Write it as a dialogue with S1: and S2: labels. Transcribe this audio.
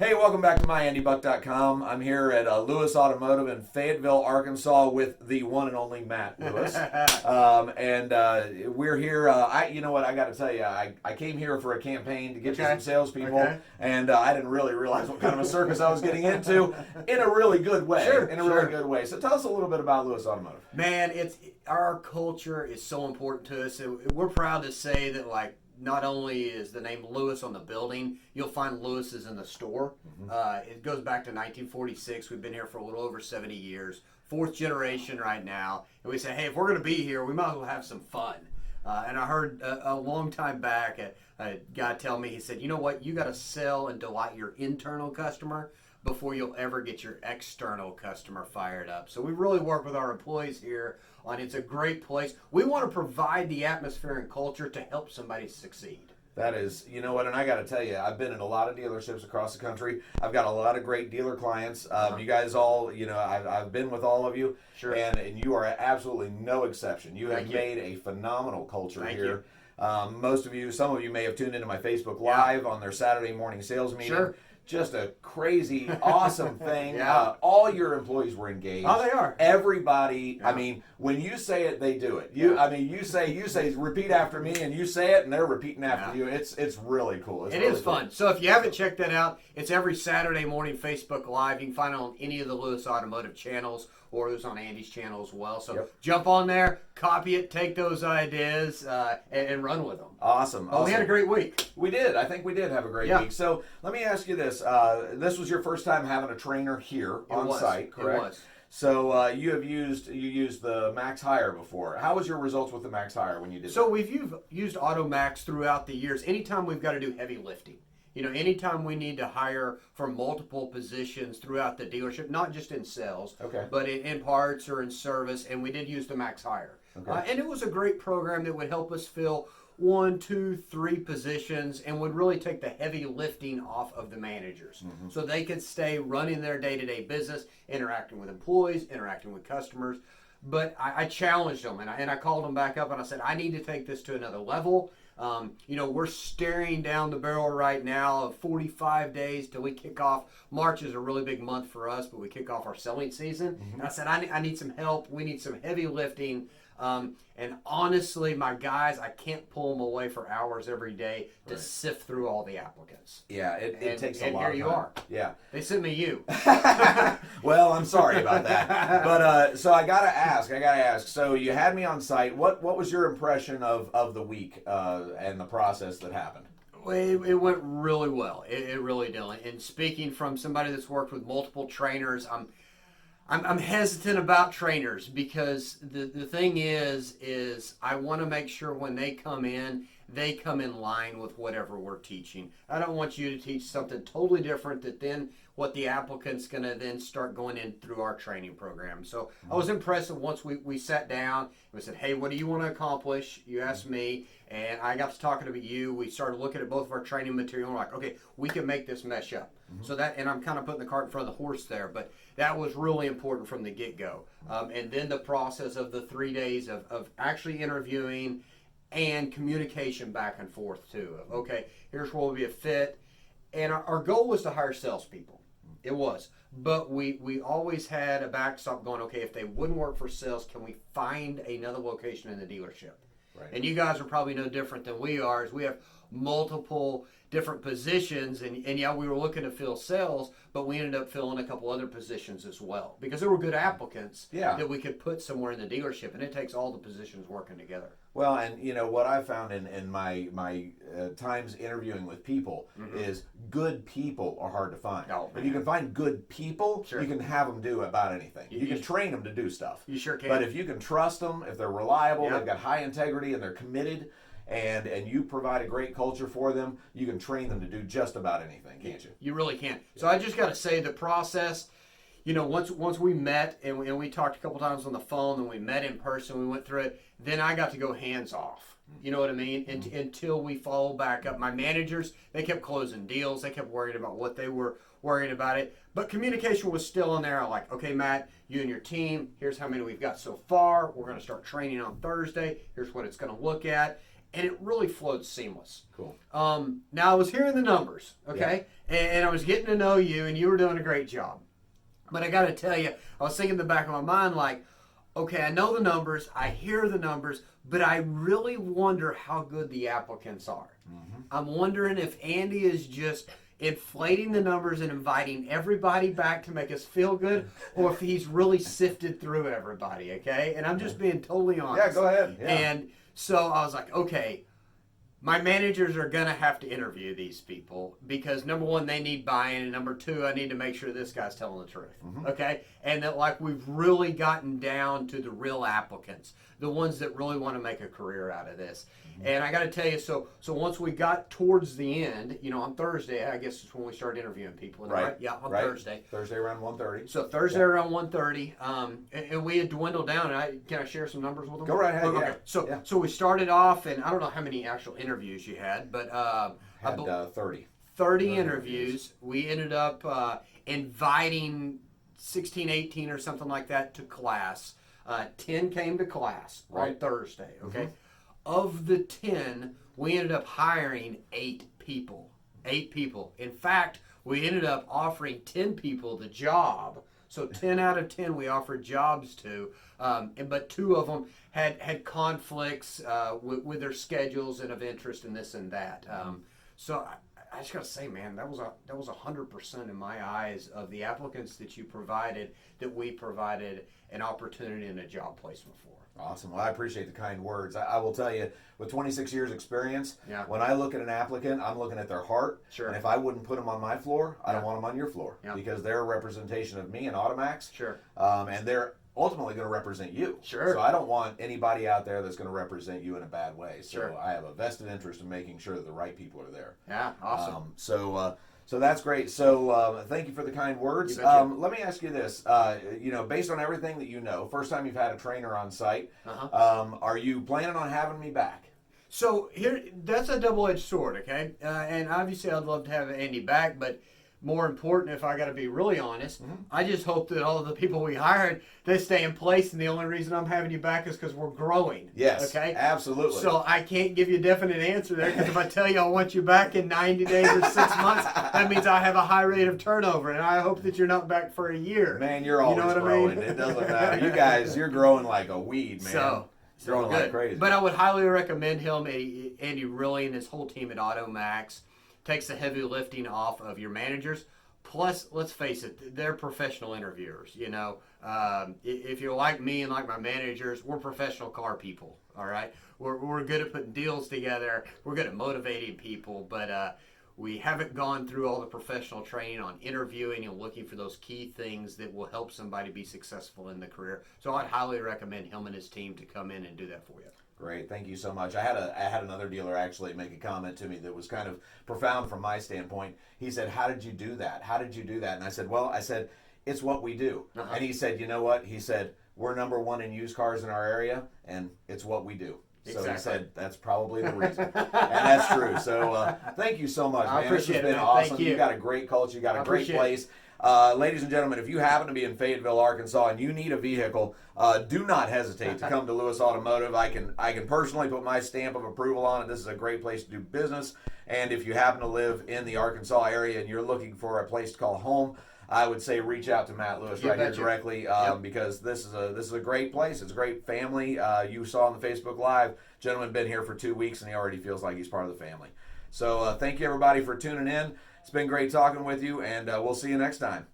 S1: Hey, welcome back to MyAndyBuck.com. I'm here at Lewis Automotive in Fayetteville, Arkansas, with the one and only Matt Lewis. We're here. You know what? I got to tell you, I came here for a campaign to get you some salespeople, and I didn't really realize what kind of a circus I was getting into, in a really good way. Really good way. So tell us a little bit about Lewis Automotive.
S2: Man, our culture is so important to us. We're proud to say that, like, not only is the name Lewis on the building, you'll find Lewis's in the store. It goes back to 1946. We've been here for a little over 70 years. Fourth generation right now. And we say, hey, if we're going to be here, we might as well have some fun. And I heard a long time back a guy tell me, he said, you know what, you got to sell and delight your internal customer before you'll ever get your external customer fired up. So we really work with our employees here on it's a great place. We want to provide the atmosphere and culture to help somebody succeed.
S1: That is, you know what, and I got to tell you, I've been in a lot of dealerships across the country. I've got a lot of great dealer clients. You guys all, I've been with all of you, and you are absolutely no exception. You have made a phenomenal culture here. Some of you may have tuned into my Facebook Live on their Saturday morning sales meeting. Just a crazy, awesome thing. All your employees were engaged.
S2: Oh, they are.
S1: Everybody. I mean, when you say it, they do it. You say, repeat after me, and you say it, and they're repeating after you. It's really cool.
S2: It is fun. So if you haven't checked that out, it's every Saturday morning Facebook Live. You can find it on any of the Lewis Automotive channels, or it was on Andy's channel as well. So jump on there, copy it, take those ideas, and run with them.
S1: Awesome.
S2: Oh, we had a great week.
S1: We did. I think we did have a great week. So let me ask you this. This was your first time having a trainer here on site, correct?
S2: It was.
S1: So you used the Max Hire before. How was your results with the Max Hire when you did
S2: So we've used AutoMax throughout the years. Anytime we've got to do heavy lifting. Anytime we need to hire for multiple positions throughout the dealership, not just in sales, but in parts or in service, and we did use the Max Hire. And it was a great program that would help us fill 1, 2, 3 positions and would really take the heavy lifting off of the managers. So they could stay running their day-to-day business, interacting with employees, interacting with customers. But I challenged them, and I called them back up, and I said, I need to take this to another level. We're staring down the barrel right now of 45 days till we kick off. March is a really big month for us, but we kick off our selling season. And I said, I need some help. We need some heavy lifting. And honestly, my guys, I can't pull them away for hours every day to sift through all the applicants.
S1: Yeah, it takes a lot of time.
S2: And here you are.
S1: Yeah.
S2: They sent me you.
S1: Well, I'm sorry about that. But so I gotta ask. So you had me on site. What was your impression of the week and the process that happened?
S2: It went really well. It really did. And speaking from somebody that's worked with multiple trainers, I'm hesitant about trainers because the thing is I want to make sure when they come in line with whatever we're teaching. I don't want you to teach something totally different that then what the applicant's going to then start going in through our training program. So I was impressed once we sat down and we said, hey, what do you want to accomplish? You asked me, and I got to talking about you. We started looking at both of our training material, and we're like, okay, we can make this mesh up. So that, and I'm kind of putting the cart in front of the horse there, but that was really important from the get-go. And then the process of the 3 days of actually interviewing and communication back and forth too. Okay, here's where we'll be a fit. And our goal was to hire salespeople. It was. But we always had a backstop going, okay, if they wouldn't work for sales, can we find another location in the dealership? Right. And you guys are probably no different than we are, as we have multiple different positions, and yeah, we were looking to fill sales, but we ended up filling a couple other positions as well because there were good applicants that we could put somewhere in the dealership, and it takes all the positions working together.
S1: Well, and what I found in my times interviewing with people is good people are hard to find. If you can find good people, you can have them do about anything. You can train them to do stuff.
S2: You sure can.
S1: But if you can trust them, if they're reliable, they've got high integrity, and they're committed, and you provide a great culture for them, you can train them to do just about anything, can't you?
S2: You really can. So I just got to say the process, once we met and we talked a couple times on the phone, and we met in person, we went through it, then I got to go hands off. You know what I mean? Until we follow back up. My managers, they kept closing deals. They kept worrying about what they were worrying about it. But communication was still in there. I'm like, okay, Matt, you and your team, here's how many we've got so far. We're going to start training on Thursday. Here's what it's going to look at. and it really flowed seamless.
S1: Cool.
S2: Now I was hearing the numbers, okay, and I was getting to know you, and you were doing a great job. But I got to tell you, I was thinking in the back of my mind, like, okay, I know the numbers, I hear the numbers, but I really wonder how good the applicants are. I'm wondering if Andy is just inflating the numbers and inviting everybody back to make us feel good, or if he's really sifted through everybody, okay? And I'm just being totally honest.
S1: Yeah, go ahead. Yeah.
S2: And so I was like, okay, my managers are going to have to interview these people because, number one, they need buy-in, and number two, I need to make sure this guy's telling the truth, okay? And that, like, we've really gotten down to the real applicants, the ones that really want to make a career out of this. And I got to tell you, so once we got towards the end, on Thursday, I guess is when we started interviewing people.
S1: Right.
S2: Yeah, on
S1: right.
S2: Thursday.
S1: Thursday around 1:30.
S2: So Thursday around 1:30, and we had dwindled down. And can I share some numbers with them?
S1: Go right ahead.
S2: Okay.
S1: Yeah.
S2: So we started off, and I don't know how many actual interviews you had, but
S1: Had 30.
S2: 30 interviews. We ended up inviting 16, 18 or something like that to class. 10 came to class on
S1: Right.
S2: Thursday, okay? Of the 10, we ended up hiring 8 people. 8 people. In fact, we ended up offering 10 people the job. So 10 out of 10 we offered jobs to, but 2 of them had conflicts with their schedules and of interest and this and that. So I just gotta say, man, that was 100% in my eyes of the applicants that you provided, that we provided an opportunity and a job placement for.
S1: Awesome. Well, I appreciate the kind words. I will tell you, with 26 years experience,
S2: Yeah.
S1: when I look at an applicant, I'm looking at their heart.
S2: Sure.
S1: And if I wouldn't put them on my floor, I don't
S2: Yeah.
S1: want them on your floor.
S2: Yeah.
S1: Because they're a representation of me and Automax.
S2: Sure.
S1: And they're ultimately going to represent you.
S2: Sure.
S1: So I don't want anybody out there that's going to represent you in a bad way. So
S2: Sure.
S1: I have a vested interest in making sure that the right people are there.
S2: Yeah, awesome.
S1: So that's great. So thank you for the kind words.
S2: You betcha.
S1: Let me ask you this. Based on everything that you know, first time you've had a trainer on site, are you planning on having me back?
S2: So here, that's a double-edged sword, okay? And obviously, I'd love to have Andy back, but more important, if I got to be really honest, I just hope that all of the people we hired, they stay in place, and the only reason I'm having you back is because we're growing.
S1: Yes,
S2: okay,
S1: absolutely.
S2: So I can't give you a definite answer there, because if I tell you I want you back in 90 days or 6 months, that means I have a high rate of turnover, and I hope that you're not back for a year.
S1: Man, you're always growing. It doesn't matter. You guys, you're growing like a weed, man.
S2: So
S1: growing
S2: good.
S1: like crazy.
S2: But I would highly recommend him, Andy really, and his whole team at Automax. Takes the heavy lifting off of your managers. Plus, let's face it, they're professional interviewers. If you're like me and like my managers, we're professional car people. All right, we're good at putting deals together. We're good at motivating people, but we haven't gone through all the professional training on interviewing and looking for those key things that will help somebody be successful in the career. So I'd highly recommend him and his team to come in and do that for you.
S1: Great, thank you so much. I had another dealer actually make a comment to me that was kind of profound from my standpoint. He said, "How did you do that? How did you do that?" And I said, "Well, it's what we do." And he said, "You know what?" He said, "We're number 1 in used cars in our area, and it's what we do." So he said, "That's probably the reason," and that's true. So thank you so much, man.
S2: I appreciate
S1: this has been
S2: man.
S1: awesome.
S2: Thank you.
S1: You got a great culture. You got a great
S2: appreciate
S1: place. Ladies and gentlemen, if you happen to be in Fayetteville, Arkansas, and you need a vehicle, do not hesitate to come to Lewis Automotive. I can personally put my stamp of approval on it. This is a great place to do business. And if you happen to live in the Arkansas area and you're looking for a place to call home, I would say reach out to Matt Lewis right here directly because this is a great place. It's a great family. You saw on the Facebook Live, gentleman been here for 2 weeks and he already feels like he's part of the family. So thank you everybody for tuning in. It's been great talking with you, and we'll see you next time.